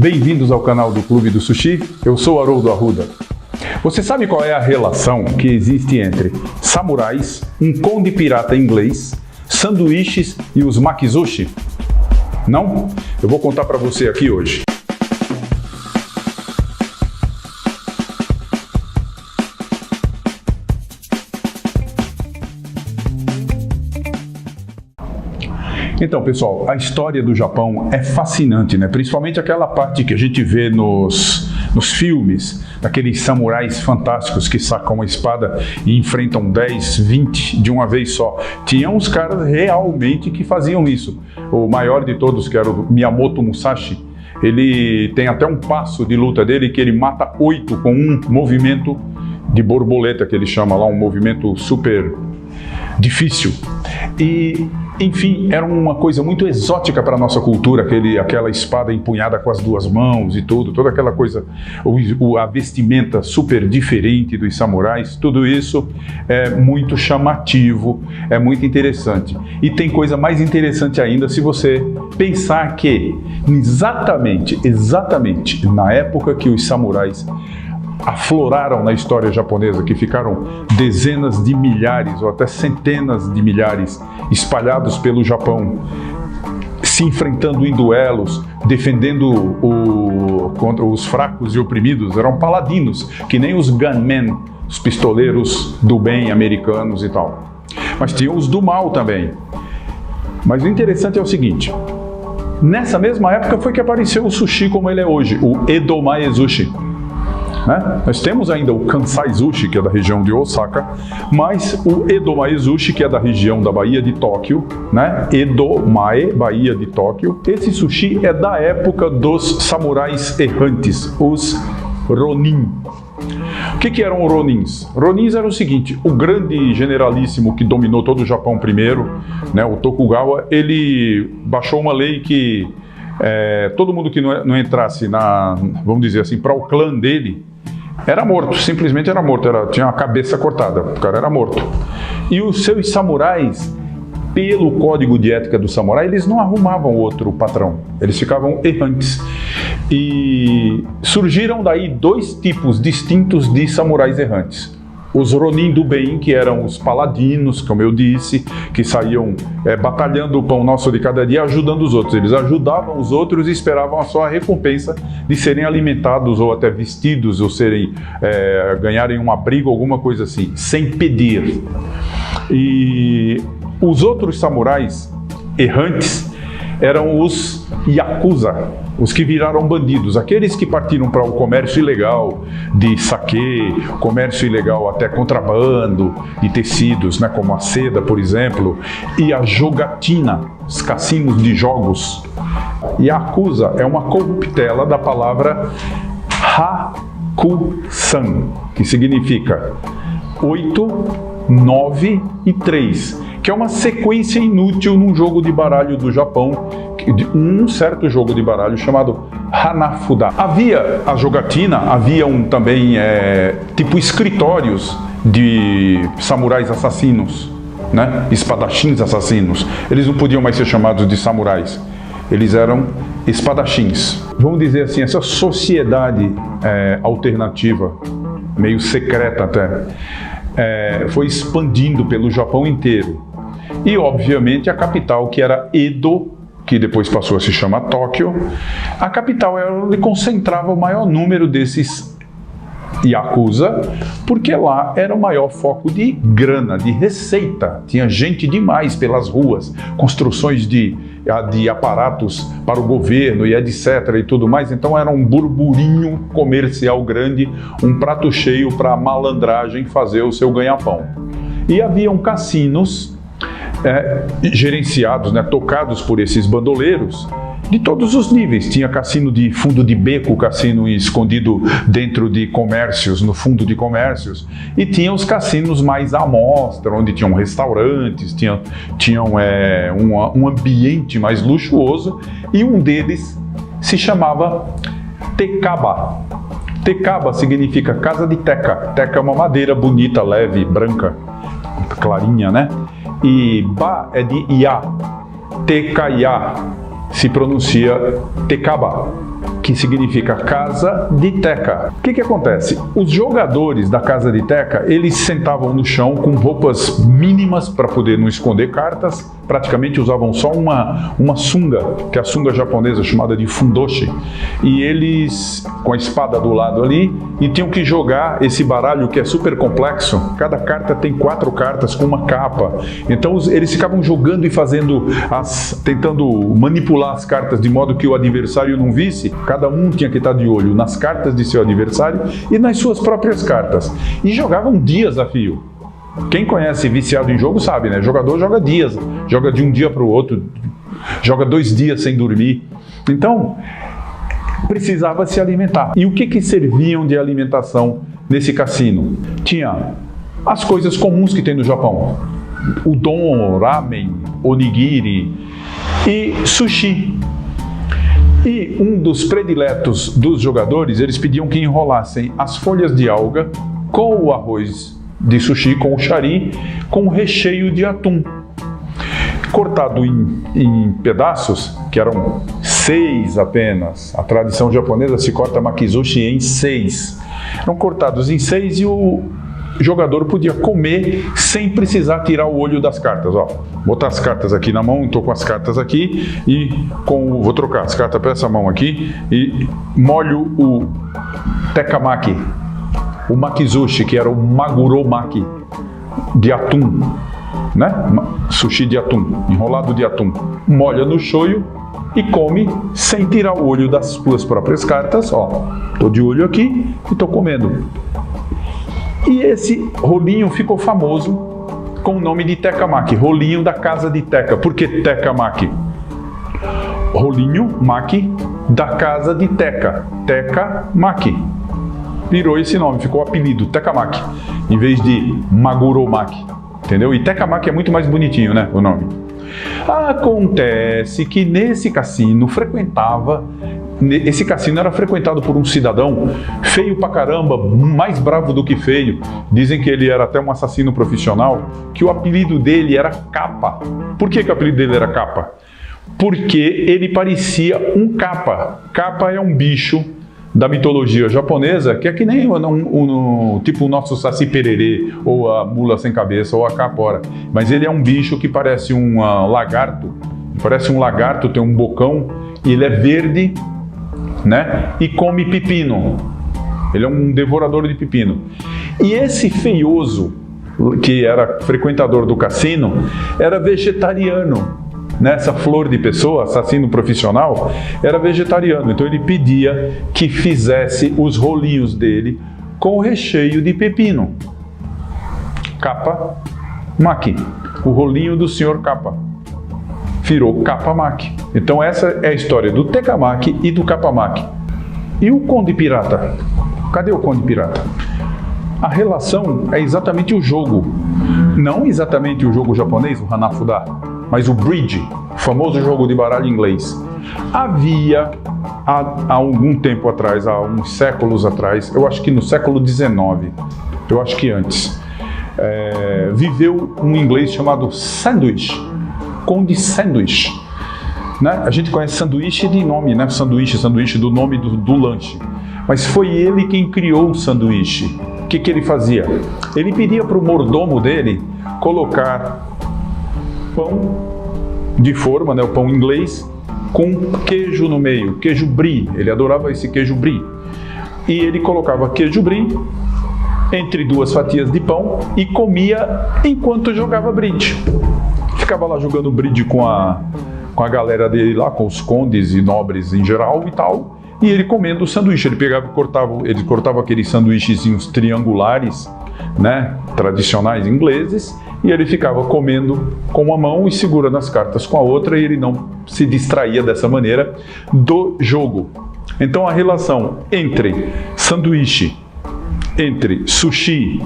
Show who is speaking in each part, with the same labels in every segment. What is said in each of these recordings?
Speaker 1: Bem-vindos ao canal do Clube do Sushi, eu sou Haroldo Arruda. Você sabe qual é a relação que existe entre samurais, um conde pirata inglês, sanduíches e os makizushi? Não? Eu vou contar para você aqui hoje. Então, pessoal, a história do Japão é fascinante, né? Principalmente aquela parte que a gente vê nos filmes, daqueles samurais fantásticos que sacam uma espada e enfrentam 10, 20 de uma vez só. Tinha uns caras realmente que faziam isso. O maior de todos, que era o Miyamoto Musashi, ele tem até um passo de luta dele que ele mata 8 com um movimento de borboleta, que ele chama lá, um movimento super difícil. E, enfim, era uma coisa muito exótica para a nossa cultura, aquela espada empunhada com as duas mãos e tudo, toda aquela coisa, a vestimenta super diferente dos samurais, tudo isso é muito chamativo, é muito interessante. E tem coisa mais interessante ainda se você pensar que exatamente na época que os samurais afloraram na história japonesa, que ficaram dezenas de milhares ou até centenas de milhares espalhados pelo Japão, se enfrentando em duelos, defendendo contra os fracos e oprimidos. Eram paladinos, que nem os gunmen, os pistoleiros do bem americanos e tal. Mas tinham os do mal também. Mas o interessante é o seguinte: nessa mesma época foi que apareceu o sushi como ele é hoje, o Edomae Sushi. Né? Nós temos ainda o Kansai Sushi, que é da região de Osaka, mas o Edomae Sushi, que é da região da Baía de Tóquio, né? Edomae, Baía de Tóquio. Esse sushi é da época dos samurais errantes, os Ronin. O que eram Ronins? Ronins era o seguinte: o grande generalíssimo que dominou todo o Japão primeiro, né, o Tokugawa, ele baixou uma lei que todo mundo que não entrasse vamos dizer assim, para o clã dele, era morto, simplesmente era morto, tinha a cabeça cortada, o cara era morto. E os seus samurais, pelo código de ética do samurai, eles não arrumavam outro patrão, eles ficavam errantes. E surgiram daí dois tipos distintos de samurais errantes. Os Ronin do bem, que eram os paladinos, como eu disse, que saíam batalhando o pão nosso de cada dia, ajudando os outros. Eles ajudavam os outros e esperavam a sua recompensa de serem alimentados ou até vestidos, ou ganharem um abrigo, alguma coisa assim, sem pedir. E os outros samurais errantes eram os Yakuza, os que viraram bandidos, aqueles que partiram para o comércio ilegal de sake, comércio ilegal até contrabando de tecidos, né, como a seda, por exemplo, e a jogatina, os cassinos de jogos. Yakuza é uma corruptela da palavra Haku-san, que significa 8, 9 e 3. Que é uma sequência inútil num jogo de baralho do Japão, um certo jogo de baralho chamado Hanafuda. Havia a jogatina, haviam também tipo escritórios de samurais assassinos, né? Espadachins assassinos. Eles não podiam mais ser chamados de samurais, eles eram espadachins. Vamos dizer assim, essa sociedade alternativa, meio secreta até, foi expandindo pelo Japão inteiro. E, obviamente, a capital, que era Edo, que depois passou a se chamar Tóquio, a capital era onde concentrava o maior número desses Yakuza, porque lá era o maior foco de grana, de receita. Tinha gente demais pelas ruas, construções de aparatos para o governo e etc. e tudo mais. Então era um burburinho comercial grande, um prato cheio para a malandragem fazer o seu ganha-pão. E haviam cassinos gerenciados, né, tocados por esses bandoleiros de todos os níveis. Tinha cassino de fundo de beco, cassino escondido dentro de comércios, no fundo de comércios, e tinha os cassinos mais à mostra, onde tinham restaurantes, tinham um ambiente mais luxuoso, e um deles se chamava Tekaba. Tekaba significa casa de teca. Teca é uma madeira bonita, leve, branca, clarinha, né? E ba é de ia. Tekaya se pronuncia Tekaba, que que significa casa de teca. O que acontece? Os jogadores da casa de teca, eles sentavam no chão com roupas mínimas para poder não esconder cartas, praticamente usavam só uma sunga, que é a sunga japonesa chamada de fundoshi, e eles com a espada do lado ali, e tinham que jogar esse baralho que é super complexo. Cada carta tem 4 cartas com uma capa, então eles ficavam jogando e fazendo tentando manipular as cartas de modo que o adversário não visse. Cada um tinha que estar de olho nas cartas de seu adversário e nas suas próprias cartas, e jogavam dias a fio. Quem conhece viciado em jogo sabe, né? O jogador joga dias, joga de um dia para o outro, joga 2 dias sem dormir. Então, precisava se alimentar. E o que serviam de alimentação nesse cassino? Tinha as coisas comuns que tem no Japão: udon, ramen, onigiri e sushi. E um dos prediletos dos jogadores, eles pediam que enrolassem as folhas de alga com o arroz de sushi, com o shari, com recheio de atum, cortado em pedaços, que eram 6 apenas. A tradição japonesa se corta makizushi em 6. Eram cortados em 6 e o jogador podia comer sem precisar tirar o olho das cartas. Ó, botar as cartas aqui na mão, estou com as cartas aqui e vou trocar as cartas para essa mão aqui e molho o tekamaki, o makizushi, que era o maguromaki de atum, né? Sushi de atum, enrolado de atum. Molha no shoyu e come sem tirar o olho das suas próprias cartas. Ó, tô de olho aqui e tô comendo. E esse rolinho ficou famoso com o nome de tekamaki, rolinho da casa de teca. Por que tekamaki? Rolinho, maki, da casa de teca, tekamaki. Virou esse nome, ficou o apelido, tekamaki, em vez de maguromaki, entendeu? E tekamaki é muito mais bonitinho, né, o nome. Acontece que nesse cassino esse cassino era frequentado por um cidadão feio pra caramba, mais bravo do que feio. Dizem que ele era até um assassino profissional, que o apelido dele era Capa. Por que o apelido dele era Capa? Porque ele parecia um capa. Capa é um bicho da mitologia japonesa, que é que nem tipo o nosso Saci Pererê, ou a mula sem cabeça, ou a capora. Mas ele é um bicho que parece um lagarto, tem um bocão, e ele é verde, né? E come pepino. Ele é um devorador de pepino. E esse feioso, que era frequentador do cassino, era vegetariano. Nessa flor de pessoa, assassino profissional, era vegetariano. Então ele pedia que fizesse os rolinhos dele com recheio de pepino. Kappa-maki. O rolinho do Sr. Kappa. Virou Kappa-maki. Então essa é a história do tekamaki e do Kappa-maki. E o Conde Pirata? Cadê o Conde Pirata? A relação é exatamente o jogo. Não exatamente o jogo japonês, o Hanafuda, mas o bridge, o famoso jogo de baralho inglês. Havia, há algum tempo atrás, há uns séculos atrás, eu acho que no século XIX, eu acho que antes, viveu um inglês chamado Sandwich, Conde Sandwich. Né? A gente conhece sanduíche de nome, né? Sanduíche do nome do lanche. Mas foi ele quem criou o sanduíche. O que ele fazia? Ele pedia para o mordomo dele colocar pão de forma, né, o pão inglês, com queijo no meio, queijo brie. Ele adorava esse queijo brie. E ele colocava queijo brie entre 2 fatias de pão e comia enquanto jogava bridge. Ficava lá jogando bridge com a galera dele lá, com os condes e nobres em geral e tal. E ele comendo o sanduíche. Ele pegava e cortava aqueles sanduíchezinhos triangulares, né, tradicionais ingleses, e ele ficava comendo com uma mão e segurando as cartas com a outra, e ele não se distraía dessa maneira do jogo. Então a relação entre sanduíche, entre sushi,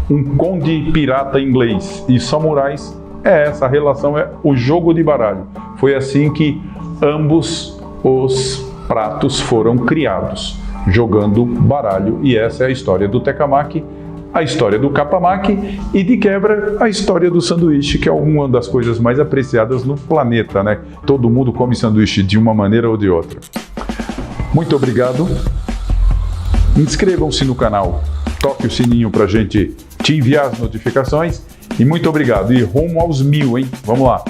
Speaker 1: um conde pirata inglês e samurais, essa relação, é o jogo de baralho. Foi assim que ambos os pratos foram criados, jogando baralho, e essa é a história do tekamaki, a história do kappa-maki e, de quebra, a história do sanduíche, que é uma das coisas mais apreciadas no planeta, né? Todo mundo come sanduíche de uma maneira ou de outra. Muito obrigado. Inscrevam-se no canal, toque o sininho para a gente te enviar as notificações. E muito obrigado. E rumo aos 1000, hein? Vamos lá.